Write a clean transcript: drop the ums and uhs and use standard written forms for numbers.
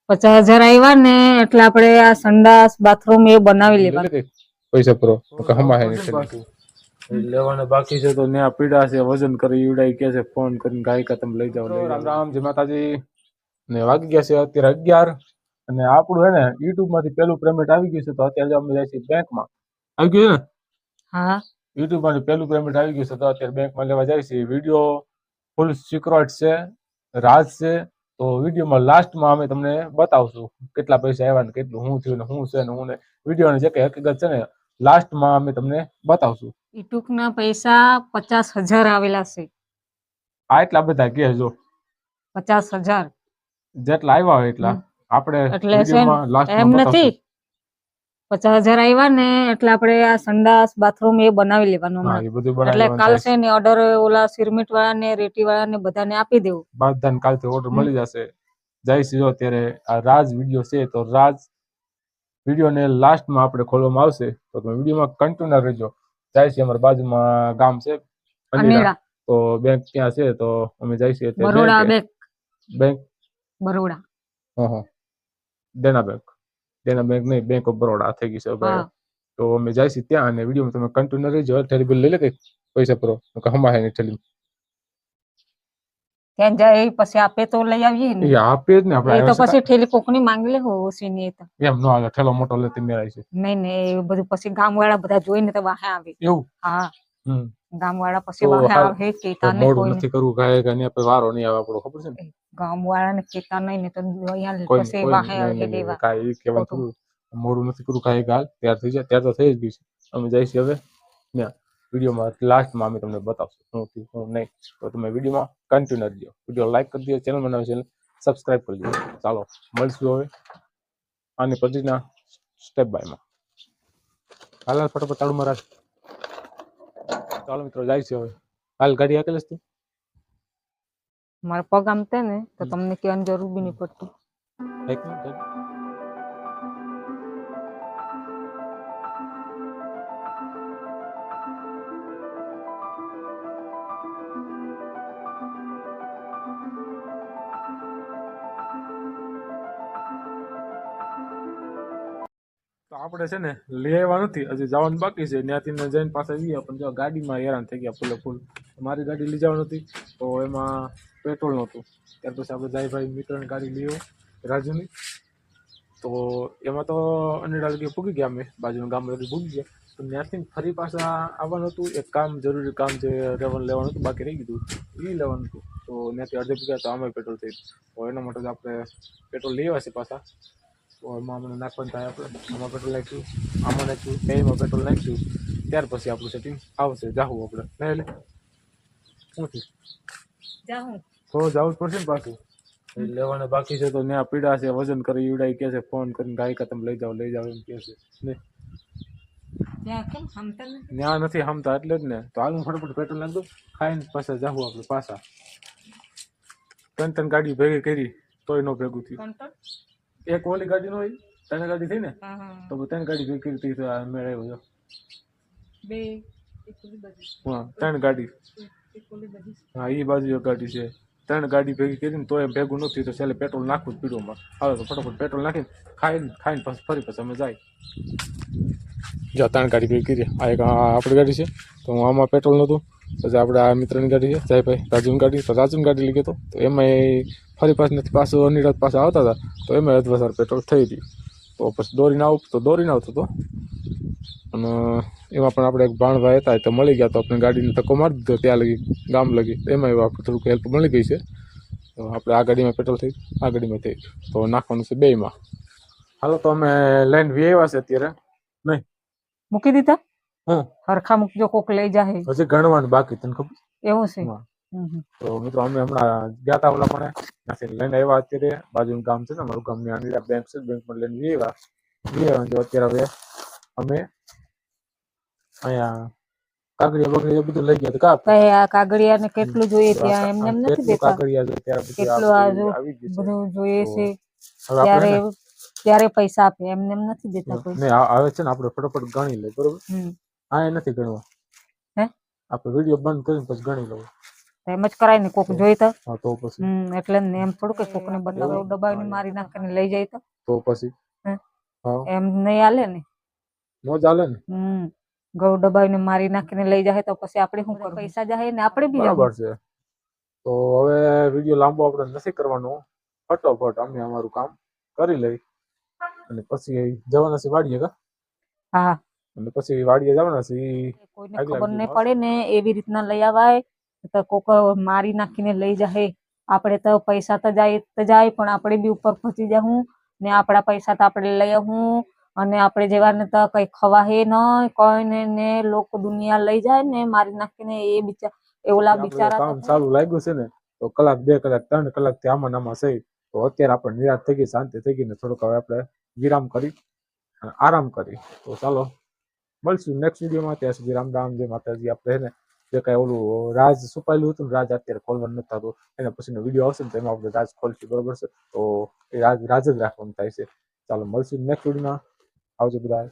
50,000 આવ્યા ને એટલે આપણે આ સંડાસ બાથરૂમ એ બનાવી લેવાનું. પૈસા પૂરો હમા લેવાના બાકી છે તો ન્યા પીડા છે વજન કરી ઈવડાઈ કે છે ફોન કરીને ગાયકા તમે લઈ જાઓ. રામ રામ જય માતાજી ને વાગી ગયા છે અત્યારે 11 અને આપણું હે ને યુટ્યુબ માંથી પેલું પેમેન્ટ આવી ગયું છે તો અત્યારે અમે જાય છે બેંકમાં. આવી ગયું ને? હા, યુટ્યુબ માંથી પેલું પેમેન્ટ આવી ગયું છે તો અત્યારે બેંકમાં લેવા જાય છે. વિડીયો ફૂલ સિક્રેટ છે, રાજ છે. તો વિડીયોમાં લાસ્ટમાં અમે તમને બતાવશું કેટલા પૈસા આવ્યા ને કેટલું શું થયું ને શું છે ને હું ને વિડીયોની જે કઈ હકીકત છે ને લાસ્ટમાં અમે તમને બતાવશું. યુટ્યુબ ના પૈસા 50,000 આવેલા છે. આ એટલા બધા કે જો 50,000 જેટલા આવ્યા હોય એટલા આપણે એટલે વિડીયોમાં એમ લાસ્ટમાં નથી. બતાવશું. 50,000 આવ્યા ને એટલે આપણે આ સંડાસ બાથરૂમ એ બનાવી લેવાનું હા, હમણાં. એ બધું એટલે બનાવી કાલ લેવાનું છે ને ઓર્ડર ઓલા સિરમિટ વાળા ને રેતી વાળા ને બધાને આપી દેવું. બધાને કાલથી ઓર્ડર મળી જશે. જય શ્રી અત્યારે આ રાજ વિડીયો છે તો રાજ વિડીયોને લાસ્ટમાં આપણે ખોલવામાં આવશે તો તમે વિડીયોમાં કન્ટિન્યુ રહેજો. જાય છે અમારા બાજુમાં ગામ છે અનેડા તો બેંક ત્યાં છે તો અમે જાય છે બરોડા બેંક બરોડા દેના બેંક નહીં બેંક ઓફ બરોડા થઈ ગઈ છે ભાઈ. તો અમે જાય છે ત્યાં અને વિડીયોમાં તમે કન્ટિન્યુ રહેજો. થેલી બિલ લઈ લે કઈ પૈસા પૂરો હમા હે થેલી ત્યાં જાય પછી આપે તો લઈ આવીએ ને. એ આપે જ ને આપણે એ તો પછી ઠેલી કોકની માંગી લે ઓછી ની તો એમ નો હાલે ઠેલો મોટો લેતી મેળાય છે. નહીં એ બધું પછી ગામ વાળા બધા જોઈને તો વાહે આવે એવું. હા, ગામ વાળા પછી તો વાહે આવે કેતા નહીં મોડું કોઈ નથી કરવું કાંઈ કાંઈ પછી વારો નહીં આવે આપણો ખબર છે ને. ગામ વાળા ને કેતા નહીં ને તો અહીંયા કોઈ પછી વાહે આવે લેવા કાંઈ કહેવાનું થોડું મોડું નથી કરવું કાંઈ ગાલ ત્યાર થઈ જાય ત્યાર તો થઈ જ ગઈ છે. અમે જઈશું હવે ત્યાં વિડીયોમાં લાસ્ટમાં અમે તમને બતાવશું શું થયું શું નહીં. તો તમે વિડીયોમાં કન્ટિન્યુ રહેજો. વિડીયો લાઈક કરી દો, ચેનલ બનાવે ચેનલ સબસ્ક્રાઇબ કરી દો. ચાલો મળશું હવે આની પછીના સ્ટેપ બાયમાં. હાલ ફટાફટ તાળું મારા. ચાલો મિત્રો જાય છે હવે. હાલ ગાડી હાકેલ તું મારા પગ આમ તે ને તો તમને કહેવાની જરૂર બી નહીં પડતી. એક મિનિટ તો આપણે છે ને લઈ આવ્યા નથી હજી જવાનું બાકી છે. ત્યાંથી જઈને પાછા જઈએ પણ જો ગાડીમાં હેરાન થઈ ગયા ફૂલે ફૂલ. મારી ગાડી લઈ જવાની હતી તો એમાં પેટ્રોલ નહોતું. ત્યાર પછી આપણે જાય ભાઈ મિત્રની ગાડી લઈ રાજુની તો એમાં તો અનેડા લગી પૂગી ગયા. અમે બાજુનું ગામ લગી પૂગી ગયા તો ત્યાંથી ફરી પાછા આવવાનું હતું. એક કામ જરૂરી કામ જે લેવાનું હતું બાકી રહી ગયું એ લેવાનું હતું તો ત્યાંથી અડધે પૂગ્યા તો આમાં પેટ્રોલ થઈ તો એના માટે આપણે પેટ્રોલ લઈ આવ્યા છે પાછા. તો એમાં અમને નાખવાનું થાય આપણે આમાં પેટ્રોલ નાખ્યું આમાં નાખ્યું એમાં પેટ્રોલ નાખ્યું ત્યાર પછી આપણું સેટિંગ આવશે. જાવું આપણે નહીં એટલે શું થયું તો જવું જ પડશે ને પાછું લેવાના બાકી છે તો ત્યાં પીડા છે વજન કરી ઈવડાઈ કે છે ફોન કરીને ગાયકા તમે લઈ જાઓ એમ કે છે ને ત્યાં નથી હમતા એટલે જ ને. તો હાલ હું ફટાફટ પેટ્રોલ નાખ દઉં ખાઈને પાછા જાવું આપણે પાછા. 3 ગાડી ભેગી કરી તોય ન ભેગું થયું. એક ઓલી ગાડી નો હોય 3 ગાડી થઈ ને તો 3 ગાડી ભેગી કરી મેળ આવ્યો. હા 3 ગાડી હા એ બાજુ એક ગાડી છે. 3 ગાડી ભેગી કરીને તોય ભેગું નથી તો છેલ્લે પેટ્રોલ નાખવું જ પીડોમાં. હવે તો ફટાફટ પેટ્રોલ નાખીને ખાઈને પાછું ફરી પાછું અમે જાય. જો 3 ગાડી ભેગી કરી. આ એક આપણી ગાડી છે તો હું આમાં પેટ્રોલ નહોતું. પછી આપણે આ મિત્રની ગાડી છે જયભાઈ રાજુની ગાડી તો રાજુની ગાડી લઈ ગયો તો એમાં ફરી પાછું નથી પાછું અનિરાત પાસે આવતા હતા તો એમાં અધવસાર પેટ્રોલ થઈ ગયું. તો પછી દોરીને આવતો હતો અને એમાં પણ આપણે એક ભાણભાઈ હતા તો મળી ગયા તો આપણે ગાડીને ધક્કો મારી દીધો ત્યાં લગી ગામ લગી. એમાં આપણે થોડુંક હેલ્પ મળી ગઈ છે. તો આપણે આ ગાડીમાં પેટ્રોલ થઈ આ ગાડીમાં થઈ તો નાખવાનું છે બેયમાં. હાલો તો અમે લઈને વી આવ્યા છે અત્યારે નહીં મૂકી દીધા. હરખા મૂકજો કોક લઈ જાય હજી ગણવાનું બાકી તને ખબર એવું છે. તો મિત્રો અમે હમણાં ગયા હતા ઓલા પણ ત્યાંથી લઈને આવ્યા. અત્યારે બાજુનું ગામ છે ને અમારું ગામની અનિરા બેંક છે બેંકમાં લઈને વી આવ્યા તો અત્યારે હવે અમે અહીંયા કાગળિયા બગડિયા બધું લઈ ગયા કા આ કાગળિયા ને કેટલું જોઈએ ત્યાં એમને એમ નથી દેતા. કાગળિયા જો ત્યારે કેટલું બધું જોઈએ છે ત્યારે પૈસા આપે એમને એમ નથી દેતા કોઈ. નહીં આવે છે ને આપણે ફટાફટ ગણી લઈએ બરોબર. આ નથી ગણવા આપણે વિડીયો બંધ કરીને પછી ગણી લઉં. તો એમ જ કરાય ને કોક જોઈ તો હા તો પછી એટલે ને એમ થોડું કે કોકને બદલાવ દબાવીને મારી નાખીને લઈ જાય તો પછી હે? હા એમ નહીં હાલે ને નો ચાલે ને ઘઉં દબાવીને મારી નાખીને લઈ જાય તો પછી આપણે શું કરવું પૈસા જાય ને આપણે બી બરાબર છે તો હવે વિડીયો લાંબો આપણે નથી કરવાનો ફટોફટ અમે અમારું કામ કરી લઈ અને પછી જવાના છે વાડીએ કા હા અને પછી વાડીએ જવાના છે કોઈને ખબર નહીં પડે ને એવી રીતના લઈ આવાય તો કોક મારી નાખીને લઈ જાય આપણે તો પૈસા તો જાય પણ આપણે બી ઉપર પહોંચી જાઉં ને આપણા પૈસા તો આપણે લઈ આવું અને આપણે જેવાને તો કઈ ખવાહે નહીં કોઈને ને લોકો દુનિયા લઈ જાય ને મારી નાખીને એ ઓલા બિચારા કામ સારું લાગ્યું છે ને તો કલાક 2 કલાક 3 કલાક થી આમાં નામાં છે તો અત્યારે આપણે નિરાશ થઈ ગઈ શાંતિ થઈ ગઈ ને થોડુંક હવે આપણે વિરામ કરી અને આરામ કરી તો ચાલો મળશું નેક્સ્ટ વિડીયોમાં ત્યાં સુધી રામ રામ જય માતાજી આપણે ને જે કાંઈ ઓલું રાજ છુપાયેલું હતું ને રાજ અત્યારે ખોલવાનું નથી થતું એના પછીનો વિડીયો આવશે ને તો એમાં આપણે રાજ ખોલશું બરોબર છે તો એ રાજ જ રાખવાનું થાય છે ચાલો મળશું નેક્સ્ટ વિડીયોમાં આવજો બધા